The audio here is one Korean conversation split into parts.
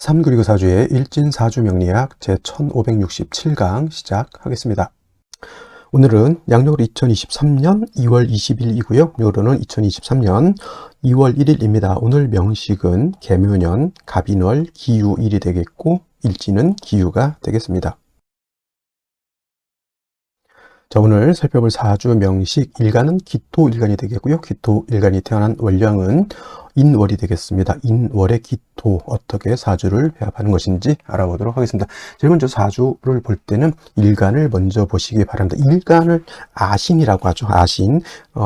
3그리고 4주의 일진사주 명리학 제1567강 시작하겠습니다. 오늘은 양력으로 2023년 2월 20일이고요. 요로는 2023년 2월 1일입니다. 오늘 명식은 계묘년, 갑인월, 기유일이 되겠고 일진은 기유가 되겠습니다. 자, 오늘 살펴볼 사주 명식 일간은 기토일간이 되겠고요. 기토일간이 태어난 월령은 인월이 되겠습니다. 인월의 기토, 어떻게 사주를 배합하는 것인지 알아보도록 하겠습니다. 제일 먼저 사주를 볼 때는 일간을 먼저 보시기 바랍니다. 일간을 아신이라고 하죠. 아신,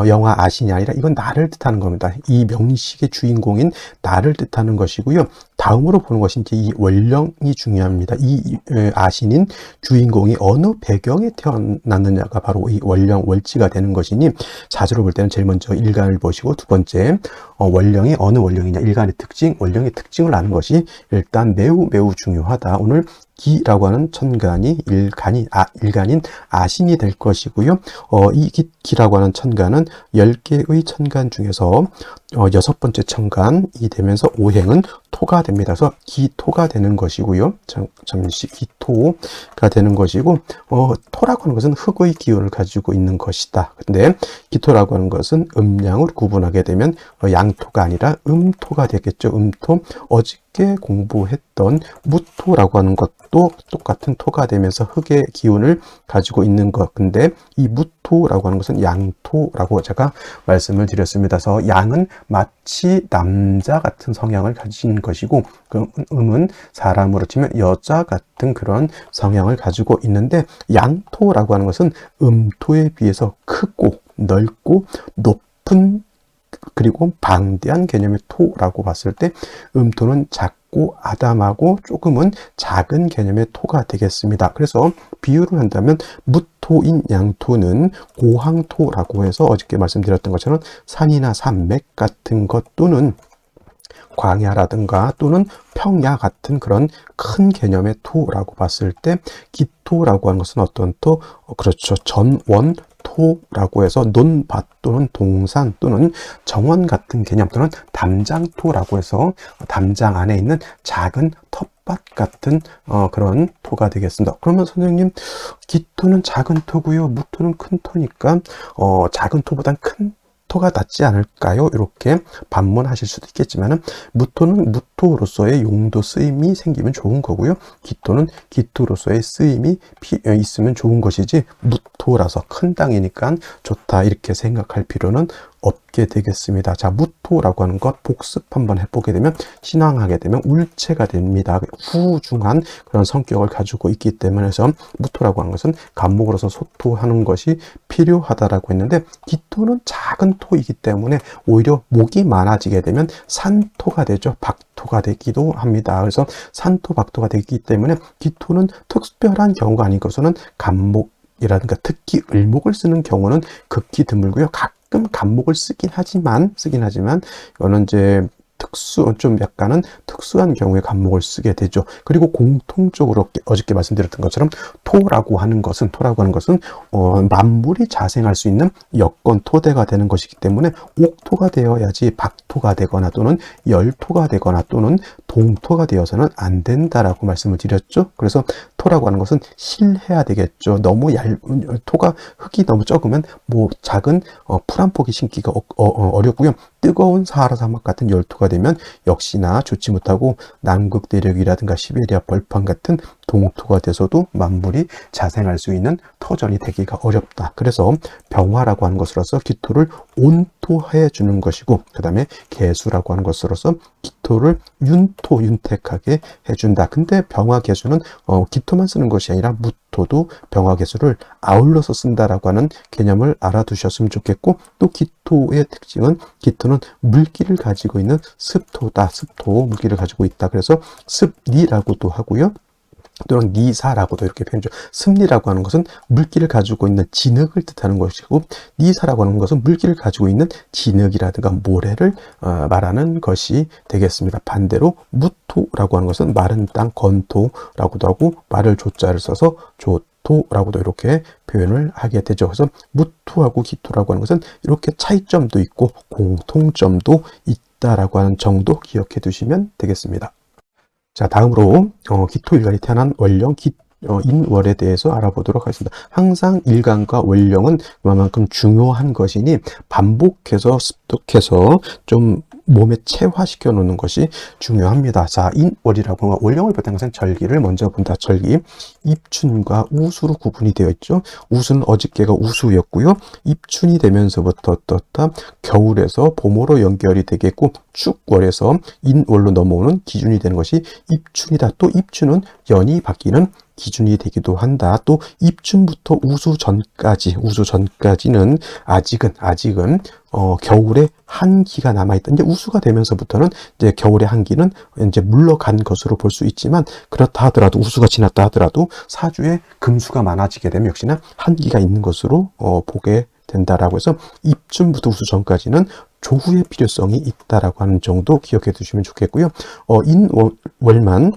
영화 아신이 아니라 이건 나를 뜻하는 겁니다. 이 명식의 주인공인 나를 뜻하는 것이고요. 다음으로 보는 것이 이제 이 월령이 중요합니다. 이 아신인 주인공이 어느 배경에 태어났느냐가 바로 이 월령, 월지가 되는 것이니 사주를 볼 때는 제일 먼저 일간을 보시고 두 번째 월령이 어느 월령이냐, 일간의 특징, 월령의 특징을 아는 것이 일단 매우 중요하다. 오늘 기라고 하는 천간이 일간인 아신이 될 것이고요. 이 기라고 하는 천간은 10개의 천간 중에서 6번째 천간이 되면서 오행은 토가 됩니다. 그래서 기토가 되는 것이고요. 잠시 기토가 되는 것이고, 토라고 하는 것은 흙의 기운을 가지고 있는 것이다. 근데 기토라고 하는 것은 음양으로 구분하게 되면 양토가 아니라 음토가 되겠죠. 음토. 어저께 공부했던 무토라고 하는 것도 똑같은 토가 되면서 흙의 기운을 가지고 있는 것. 근데 이 무토라고 하는 것은 양토라고 제가 말씀을 드렸습니다. 그래서 양은 마치 남자 같은 성향을 가진 것이고, 그 음은 사람으로 치면 여자 같은 그런 성향을 가지고 있는데, 양토라고 하는 것은 음토에 비해서 크고 넓고 높은 그리고 방대한 개념의 토라고 봤을 때 음토는 작고 아담하고 조금은 작은 개념의 토가 되겠습니다. 그래서 비유를 한다면 무토인 양토는 고항토라고 해서 어저께 말씀드렸던 것처럼 산이나 산맥 같은 것 또는 광야라든가 또는 평야 같은 그런 큰 개념의 토라고 봤을 때 기토라고 하는 것은 어떤 토? 그렇죠. 전원 토라고 해서 논밭 또는 동산 또는 정원 같은 개념 또는 담장토라고 해서 담장 안에 있는 작은 텃밭 같은 그런 토가 되겠습니다. 그러면 선생님, 기토는 작은 토고요, 무토는 큰 토니까 작은 토보단 큰 토가 낫지 않을까요? 이렇게 반문하실 수도 있겠지만은 무토는 무토로서의 용도 쓰임이 생기면 좋은 거고요. 기토는 기토로서의 쓰임이 있으면 좋은 것이지 무토라서 큰 땅이니까 좋다 이렇게 생각할 필요는 없게 되겠습니다. 자, 무토라고 하는 것 복습 한번 해보게 되면 신앙하게 되면 울체가 됩니다. 후중한 그런 성격을 가지고 있기 때문에 해서 무토라고 하는 것은 간목으로서 소토하는 것이 필요하다라고 했는데 기토는 작은 토이기 때문에 오히려 목이 많아지게 되면 산토가 되죠. 박토가 되기도 합니다. 그래서 산토, 박토가 되기 때문에 기토는 특별한 경우가 아니고서는 간목이라든가 특히 을목을 쓰는 경우는 극히 드물고요. 가끔 간목을 쓰긴 하지만 이거는 이제 좀 약간은 특수한 경우에 간목을 쓰게 되죠. 그리고 공통적으로 어저께 말씀드렸던 것처럼 토라고 하는 것은 만물이 자생할 수 있는 여건 토대가 되는 것이기 때문에 옥토가 되어야지 박토가 되거나 또는 열토가 되거나 또는 동토가 되어서는 안 된다라고 말씀을 드렸죠. 그래서 토라고 하는 것은 실해야 되겠죠. 너무 토가 흙이 너무 적으면 뭐 작은 풀 한 포기 심기가 어렵고요. 뜨거운 사하라 사막 같은 열토가 되면 역시나 좋지 못하고 남극 대륙이라든가 시베리아 벌판 같은 동토가 돼서도 만물이 자생할 수 있는 터전이 되기가 어렵다. 그래서 병화라고 하는 것으로서 기토를 온토해 주는 것이고, 그 다음에 개수라고 하는 것으로서 기토를 윤택하게 해준다. 근데 병화 개수는 기토만 쓰는 것이 아니라 무토도 병화 개수를 아울러서 쓴다라고 하는 개념을 알아두셨으면 좋겠고, 또 기토의 특징은 기토는 물기를 가지고 있는 습토다. 습토 물기를 가지고 있다. 그래서 습리라고도 하고요. 또는 니사라고도 이렇게 표현하죠. 습리라고 하는 것은 물기를 가지고 있는 진흙을 뜻하는 것이고, 니사라고 하는 것은 물기를 가지고 있는 진흙이라든가 모래를 말하는 것이 되겠습니다. 반대로 무토라고 하는 것은 마른 땅, 건토라고도 하고 말을 조자를 써서 조토라고도 이렇게 표현을 하게 되죠. 그래서 무토하고 기토라고 하는 것은 이렇게 차이점도 있고 공통점도 있다라고 하는 정도 기억해 두시면 되겠습니다. 자, 다음으로 기토일간이 태어난 원령 인월에 대해서 알아보도록 하겠습니다. 항상 일간과 원령은 그만큼 중요한 것이니 반복해서 습득해서 좀 몸에 체화시켜 놓는 것이 중요합니다. 자, 인월이라고 하면 원령을 비롯한 것은 절기를 먼저 본다. 절기, 입춘과 우수로 구분이 되어 있죠. 우수는 어저께가 우수였고요. 입춘이 되면서부터 어떻다 겨울에서 봄으로 연결이 되겠고 축월에서 인월로 넘어오는 기준이 되는 것이 입춘이다. 또 입춘은 연이 바뀌는 기준이 되기도 한다. 또 입춘부터 우수 전까지는 아직은 겨울에 한기가 남아있다. 이제 우수가 되면서부터는 이제 겨울의 한기는 이제 물러간 것으로 볼 수 있지만, 그렇다 하더라도 우수가 지났다 하더라도 사주에 금수가 많아지게 되면 역시나 한기가 있는 것으로 보게 된다라고 해서 입춘부터 우수 전까지는 조후의 필요성이 있다라고 하는 정도 기억해 두시면 좋겠고요. 인월만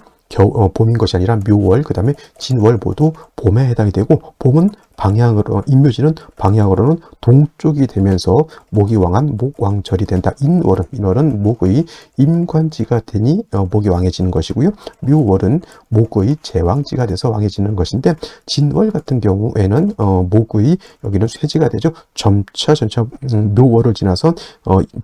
봄인 것이 아니라 묘월, 그 다음에 진월 모두 봄에 해당이 되고, 봄은 방향으로, 인묘지는 방향으로는 동쪽이 되면서 목이 왕한 목왕절이 된다. 인월은 목의 임관지가 되니 목이 왕해지는 것이고요. 묘월은 목의 제왕지가 돼서 왕해지는 것인데, 진월 같은 경우에는 목의 여기는 쇠지가 되죠. 점차 묘월을 지나서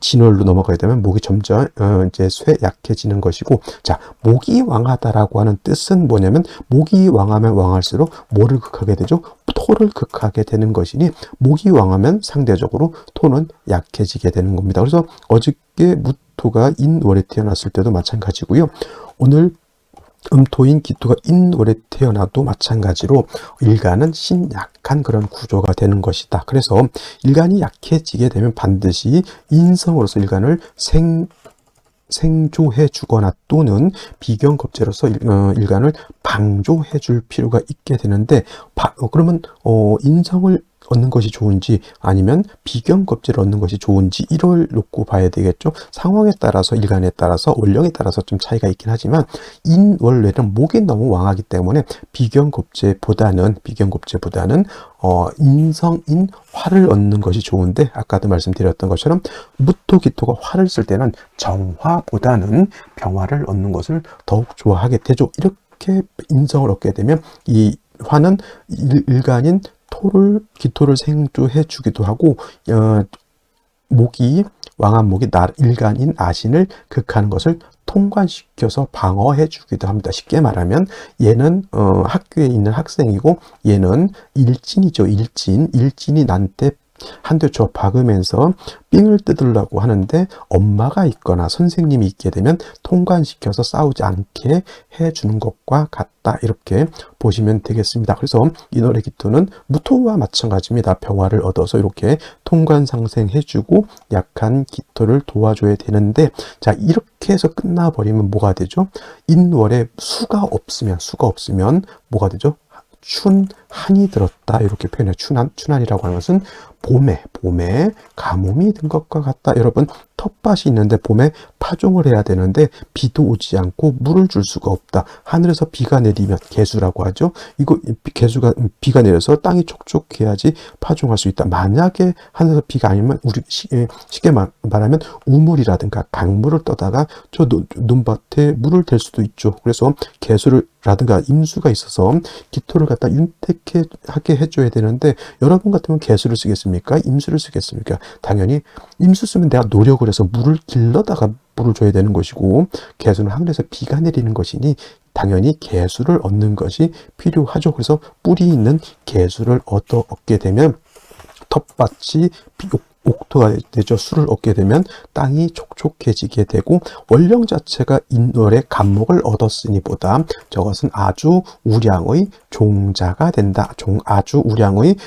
진월로 넘어가게 되면 목이 점차 이제 쇠약해지는 것이고, 자, 목이 왕하다라고 하는 뜻은 뭐냐면, 목이 왕하면 왕할수록 뭐를 극하게 되죠? 토를 극하게 되는 것이니, 목이 왕하면 상대적으로 토는 약해지게 되는 겁니다. 그래서 어저께 무토가 인월에 태어났을 때도 마찬가지고요. 오늘 음토인 기토가 인월에 태어나도 마찬가지로 일간은 신약한 그런 구조가 되는 것이다. 그래서 일간이 약해지게 되면 반드시 인성으로서 일간을 생조해 주거나 또는 비경겁제로서 일간을 방조해 줄 필요가 있게 되는데, 그러면 인성을 얻는 것이 좋은지 아니면 비경겁제를 얻는 것이 좋은지 이걸 놓고 봐야 되겠죠. 상황에 따라서, 일간에 따라서, 원령에 따라서 좀 차이가 있긴 하지만, 인월에는 목이 너무 왕하기 때문에 비경겁제보다는 인성인 화를 얻는 것이 좋은데, 아까도 말씀드렸던 것처럼 무토기토가 화를 쓸 때는 정화보다는 병화를 얻는 것을 더욱 좋아하게 되죠. 이렇게 인성을 얻게 되면 이 화는 일간인 기토를 생조해 주기도 하고, 목이 왕한 목이 일간인 아신을 극하는 것을 통관시켜서 방어해 주기도 합니다. 쉽게 말하면 얘는 학교에 있는 학생이고 얘는 일진이죠. 일진이 나한테 한 대 줘 박으면서 삥을 뜯으려고 하는데, 엄마가 있거나 선생님이 있게 되면 통관시켜서 싸우지 않게 해주는 것과 같다. 이렇게 보시면 되겠습니다. 그래서 인월의 기토는 무토와 마찬가지입니다. 병화를 얻어서 이렇게 통관상생해주고 약한 기토를 도와줘야 되는데, 자, 이렇게 해서 끝나버리면 뭐가 되죠? 인월에 수가 없으면 뭐가 되죠? 춘한이 들었다. 이렇게 표현해요. 춘한이라고 하는 것은 봄에 가뭄이 든 것과 같다. 여러분, 텃밭이 있는데 봄에 파종을 해야 되는데 비도 오지 않고 물을 줄 수가 없다. 하늘에서 비가 내리면, 개수라고 하죠. 비가 내려서 땅이 촉촉해야지 파종할 수 있다. 만약에 하늘에서 비가 아니면 우리 쉽게 말하면 우물이라든가 강물을 떠다가 저 논밭에 물을 댈 수도 있죠. 그래서 개수라든가 임수가 있어서 기토를 갖다 윤택하게 해줘야 되는데, 여러분 같으면 개수를 쓰겠습니까? 임수를 쓰겠습니까? 당연히 임수 쓰면 내가 노력을 해서 물을 길러다가 물을 줘야 되는 것이고, 개수는 하늘에서 비가 내리는 것이니 당연히 개수를 얻는 것이 필요하죠. 그래서 뿌리 있는 개수를 얻게 되면 텃밭이 옥토가 되죠. 수를 얻게 되면 땅이 촉촉해지게 되고, 원령 자체가 인월의 간목을 얻었으니 보다 저것은 아주 우량의 종자가 된다. 아주 우량의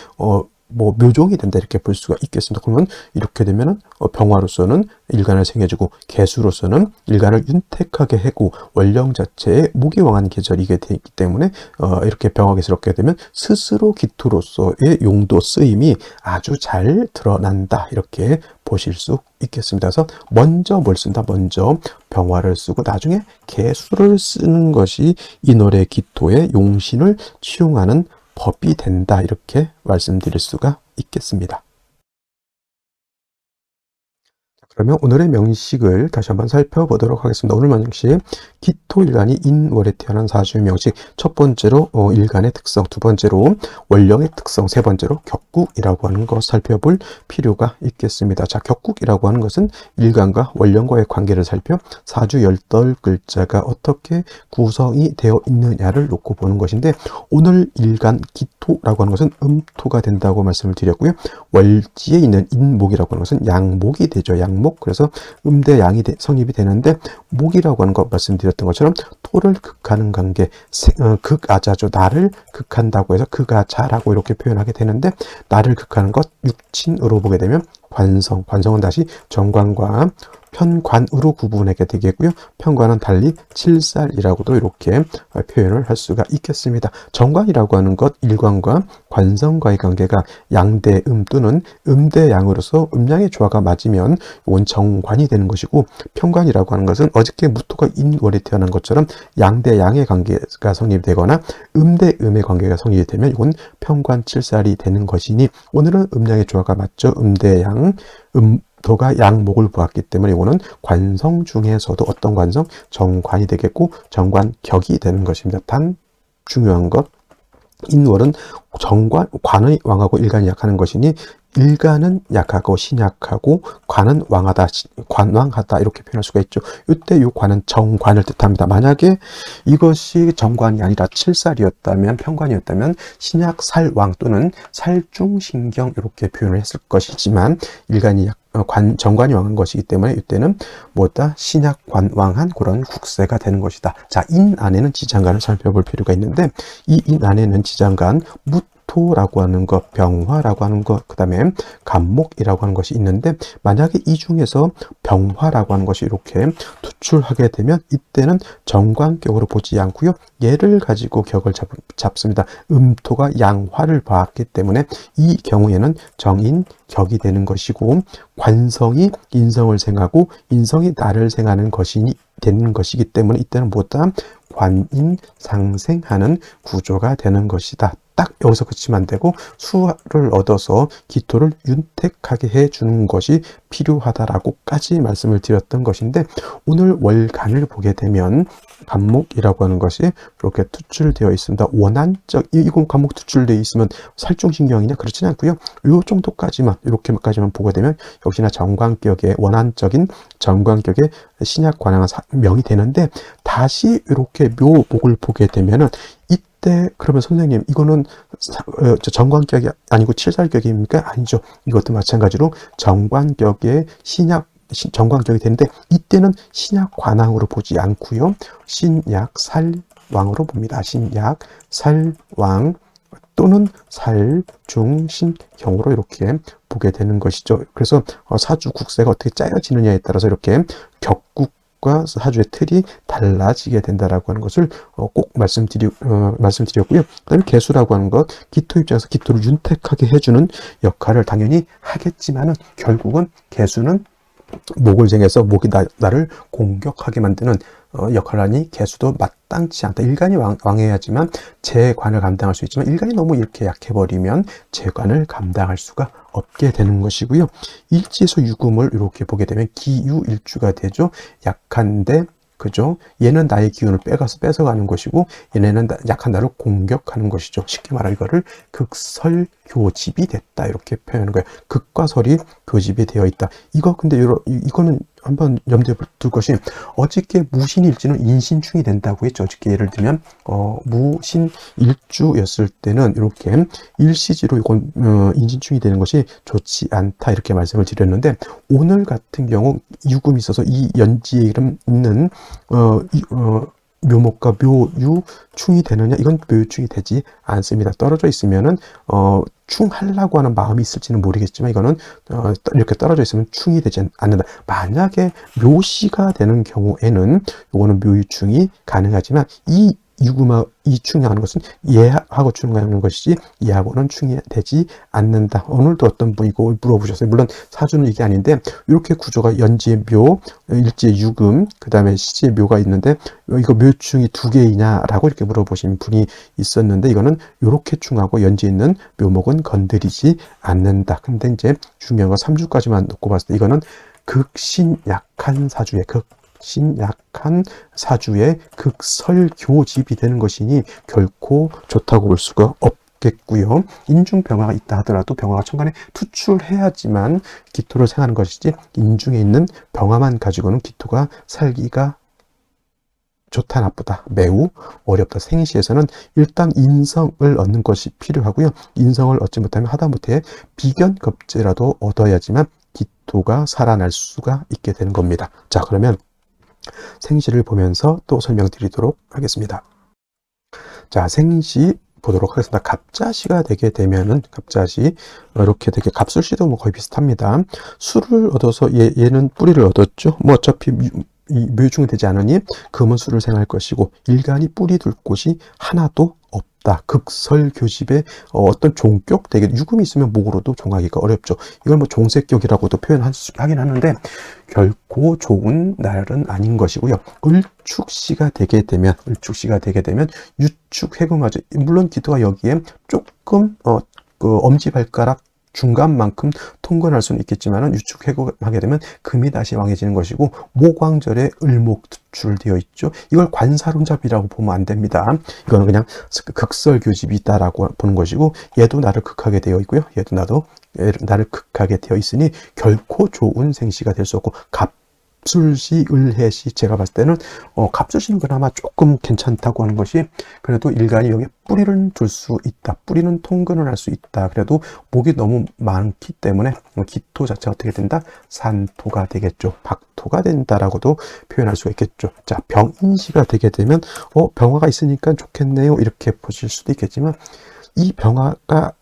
묘종이 된다. 이렇게 볼 수가 있겠습니다. 그러면 이렇게 되면은 병화로서는 일간을 생해주고, 개수로서는 일간을 윤택하게 해고, 원령 자체의 무기왕한 계절이게 되기 때문에 이렇게 병화계를 얻게 되면 스스로 기토로서의 용도 쓰임이 아주 잘 드러난다. 이렇게 보실 수 있겠습니다. 그래서 먼저 뭘 쓴다? 먼저 병화를 쓰고 나중에 개수를 쓰는 것이 인월의 기토의 용신을 치용하는 법이 된다. 이렇게 말씀드릴 수가 있겠습니다. 그러면 오늘의 명식을 다시 한번 살펴보도록 하겠습니다. 오늘 명식, 기토일간이 인월에 태어난 사주의 명식. 첫 번째로 일간의 특성, 두 번째로 월령의 특성, 세 번째로 격국이라고 하는 것 살펴볼 필요가 있겠습니다. 자, 격국이라고 하는 것은 일간과 월령과의 관계를 살펴 사주 18글자가 어떻게 구성이 되어 있느냐를 놓고 보는 것인데, 오늘 일간 기토라고 하는 것은 음토가 된다고 말씀을 드렸고요. 월지에 있는 인목이라고 하는 것은 양목이 되죠. 양목. 그래서 음대 양이 성립이 되는데, 목이라고 하는 것 말씀드렸던 것처럼 토를 극하는 관계, 극아자죠. 나를 극한다고 해서 극아자라고 이렇게 표현하게 되는데, 나를 극하는 것 육친으로 보게 되면 관성, 관성은 다시 정관과 편관으로 구분하게 되겠고요. 편관은 달리 칠살이라고도 이렇게 표현을 할 수가 있겠습니다. 정관이라고 하는 것, 일관과 관성과의 관계가 양대음 또는 음대양으로서 음양의 조화가 맞으면 이건 정관이 되는 것이고, 편관이라고 하는 것은 어저께 무토가 인월에 태어난 것처럼 양대양의 관계가 성립되거나 음대음의 관계가 성립이 되면 이건 편관칠살이 되는 것이니, 오늘은 음양의 조화가 맞죠. 음대양, 도가 양목을 보았기 때문에 이거는 관성 중에서도 어떤 관성? 정관이 되겠고, 정관격이 되는 것입니다. 단 중요한 것, 인월은 관의 왕하고 일간이 약하는 것이니, 일간은 약하고 신약하고 관은 왕하다, 관왕하다 이렇게 표현할 수가 있죠. 이때 이 관은 정관을 뜻합니다. 만약에 이것이 정관이 아니라 칠살이었다면, 편관이었다면 신약 살왕 또는 살중신경 이렇게 표현을 했을 것이지만, 일간이 정관이 왕한 것이기 때문에 이때는 뭐다? 신약 관왕한 그런 국세가 되는 것이다. 자, 인 안에는 지장간을 살펴볼 필요가 있는데, 이 인 안에는 지장간, 무토라고 하는 것, 병화라고 하는 것, 그 다음에 간목이라고 하는 것이 있는데, 만약에 이 중에서 병화라고 하는 것이 이렇게 투출하게 되면 이때는 정관격으로 보지 않고요, 얘를 가지고 격을 잡습니다. 음토가 양화를 봤기 때문에 이 경우에는 정인격이 되는 것이고, 관성이 인성을 생하고 인성이 나를 생하는 것이 되는 것이기 때문에 이때는 뭐다? 관인상생하는 구조가 되는 것이다. 딱 여기서 그치면 안 되고, 수를 얻어서 기토를 윤택하게 해주는 것이 필요하다라고까지 말씀을 드렸던 것인데, 오늘 월간을 보게 되면 간목이라고 하는 것이 이렇게 투출되어 있습니다. 원한적, 이건 간목 투출되어 있으면 살중신경이냐? 그렇지는 않고요. 이 정도까지만, 이렇게까지만 보게 되면 역시나 정관격의 원한적인 정관격의 신약 관양한 명이 되는데, 다시 이렇게 묘목을 보게 되면은 이때 그러면 선생님 이거는 정관격이 아니고 칠살격입니까? 아니죠. 이것도 마찬가지로 정관격의 정관격이 되는데, 이때는 신약 관왕으로 보지 않고요, 신약 살왕으로 봅니다. 신약 살왕 또는 살중신경으로 이렇게 보게 되는 것이죠. 그래서 사주 국세가 어떻게 짜여지느냐에 따라서 이렇게 격국과 사주의 틀이 달라지게 된다라고 하는 것을 꼭 말씀드렸고요. 그다음에 개수라고 하는 것, 기토 입장에서 기토를 윤택하게 해주는 역할을 당연히 하겠지만은, 결국은 개수는 목을 정해서 목이 나를 공격하게 만드는 역할을 하니, 개수도 마땅치 않다. 일간이 왕해야지만 재관을 감당할 수 있지만, 일간이 너무 이렇게 약해버리면 재관을 감당할 수가 없게 되는 것이고요. 일지에서 유금을 이렇게 보게 되면 기유일주가 되죠. 약한데, 그죠? 얘는 나의 기운을 뺏어가는 것이고, 얘네는 약한 나를 공격하는 것이죠. 쉽게 말하면 이거를 극설교집이 됐다 이렇게 표현하는 거예요. 극과 설이 교집이 되어 있다. 근데 이거는 한번 염두에 둘 것이, 어저께 무신일주는 인신충이 된다고 했죠. 어저께 예를 들면 무신일주였을 때는 이렇게 일시지로 이건 인신충이 되는 것이 좋지 않다 이렇게 말씀을 드렸는데, 오늘 같은 경우 유금이 있어서 이 연지에 있는 묘목과 묘유충이 되느냐? 이건 묘유충이 되지 않습니다. 떨어져 있으면은 충하려고 하는 마음이 있을지는 모르겠지만, 이거는 이렇게 떨어져 있으면 충이 되지 않는다. 만약에 묘시가 되는 경우에는 이거는 묘유충이 가능하지만, 이 충하는 것은 예하고 충하는 것이지 예하고는 충이 되지 않는다. 오늘도 어떤 분이 이거 물어보셨어요. 물론 사주는 이게 아닌데, 이렇게 구조가 연지의 묘, 일지의 유금, 그 다음에 시지의 묘가 있는데, 이거 묘충이 두 개이냐라고 이렇게 물어보신 분이 있었는데, 이거는 이렇게 충하고 연지에 있는 묘목은 건드리지 않는다. 근데 이제 중요한 건 3주까지만 놓고 봤을 때, 이거는 극신약한 사주의 극설교집이 되는 것이니 결코 좋다고 볼 수가 없겠고요. 인중병화가 있다 하더라도 병화가 천간에 투출해야지만 기토를 생하는 것이지, 인중에 있는 병화만 가지고는 기토가 살기가 좋다 나쁘다 매우 어렵다. 생시에서는 일단 인성을 얻는 것이 필요하고요. 인성을 얻지 못하면 하다못해 비견겁제라도 얻어야지만 기토가 살아날 수가 있게 되는 겁니다. 자, 그러면 생시를 보면서 또 설명드리도록 하겠습니다. 자, 생시 보도록 하겠습니다. 갑자시가 되게 되면은, 갑자시 이렇게 되게, 갑술시도 뭐 거의 비슷합니다. 수를 얻어서 얘는 뿌리를 얻었죠. 뭐 어차피 묘충이 되지 않으니 금은 수를 생할 것이고, 일간이 뿌리 둘 곳이 하나도 없다. 극설교집에 어떤 종격 되게, 유금이 있으면 목으로도 종하기가 어렵죠. 이걸 뭐 종색격이라고도 표현하긴 하는데 결코 좋은 날은 아닌 것이고요. 을축시가 되게 되면 유축해금하죠. 물론 기토가 여기에 조금 엄지발가락 중간만큼 통근할 수는 있겠지만은, 유축해금하게 되면 금이 다시 왕해지는 것이고, 모광절에 을목투출되어 있죠. 이걸 관사론잡이라고 보면 안 됩니다. 이거는 그냥 극설교집이 있다라고 보는 것이고, 얘도 나를 극하게 되어 있고요. 얘도 나를 극하게 되어 있으니 결코 좋은 생시가 될 수 없고, 갑술시, 을해시, 제가 봤을 때는 갑술시는 그나마 조금 괜찮다고 하는 것이, 그래도 일간이 여기에 뿌리를 둘 수 있다, 뿌리는 통근을 할 수 있다. 그래도 목이 너무 많기 때문에 기토 자체가 어떻게 된다? 산토가 되겠죠. 박토가 된다라고도 표현할 수가 있겠죠. 자, 병인시가 되게 되면 병화가 있으니까 좋겠네요, 이렇게 보실 수도 있겠지만, 이 병화가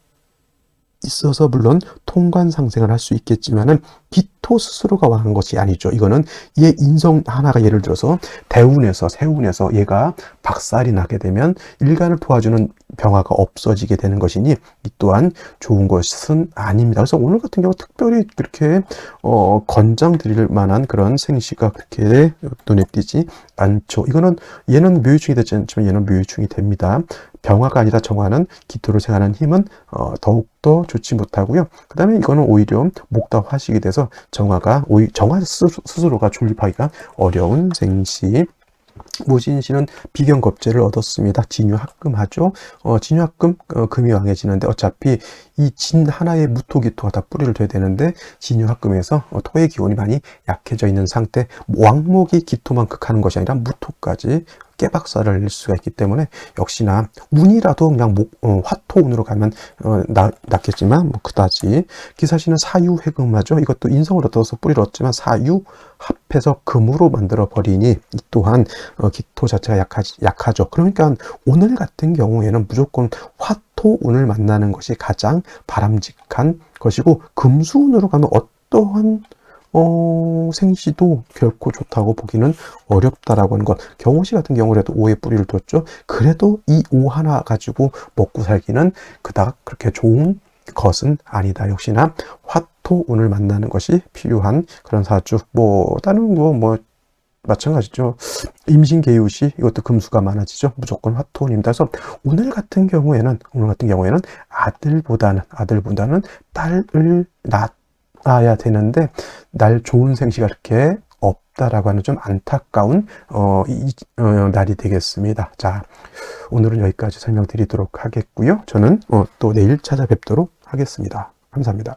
있어서 물론 통관 상생을 할 수 있겠지만은 기토 스스로가 왕한 것이 아니죠. 이거는 얘 인성 하나가, 예를 들어서 대운에서, 세운에서 얘가 박살이 나게 되면 일간을 도와주는 병화가 없어지게 되는 것이니 이 또한 좋은 것은 아닙니다. 그래서 오늘 같은 경우 특별히 그렇게 권장드릴 만한 그런 생시가 그렇게 눈에 띄지 않죠. 이거는, 얘는 묘유충이 되지 않지만 얘는 묘유충이 됩니다. 병화가 아니라 정화는 기토를 생하는 힘은 더욱더 좋지 못하고요. 그 다음에 이거는 오히려 목다 화식이 돼서 정화 스스로가 존립하기가 어려운 생시. 무진시는 비견겁제를 얻었습니다. 진유합금하죠. 진유합금, 금이 왕해지는데 어차피 이 진 하나의 무토기토가 다 뿌리를 둬야 되는데, 진유합금에서 토의 기운이 많이 약해져 있는 상태, 왕목이 기토만 극하는 것이 아니라 무토까지 깨박살을 낼 수가 있기 때문에, 역시나 운이라도 그냥 화토운으로 가면 낫겠지만 뭐 그다지. 기사시는 사유해금하죠. 이것도 인성을 얻어서 뿌리를 얻지만 사유 합해서 금으로 만들어 버리니 이 또한 기토 자체가 약하죠. 그러니까 오늘 같은 경우에는 무조건 화토운을 만나는 것이 가장 바람직한 것이고, 금수운으로 가면 어떠한 생시도 결코 좋다고 보기는 어렵다라고 하는 것. 경호시 같은 경우라도 오에 뿌리를 뒀죠. 그래도 이 오 하나 가지고 먹고 살기는 그닥 그렇게 좋은 것은 아니다. 역시나 화토운을 만나는 것이 필요한 그런 사주. 뭐 다른 뭐 마찬가지죠. 임신계유시, 이것도 금수가 많아지죠. 무조건 화토운입니다. 그래서 오늘 같은 경우에는 아들보다는 딸을 낳아야 되는데 날 좋은 생시가 이렇게 없다라고 하는 좀 안타까운 날이 되겠습니다. 자, 오늘은 여기까지 설명드리도록 하겠고요. 저는 또 내일 찾아뵙도록 하겠습니다. 감사합니다.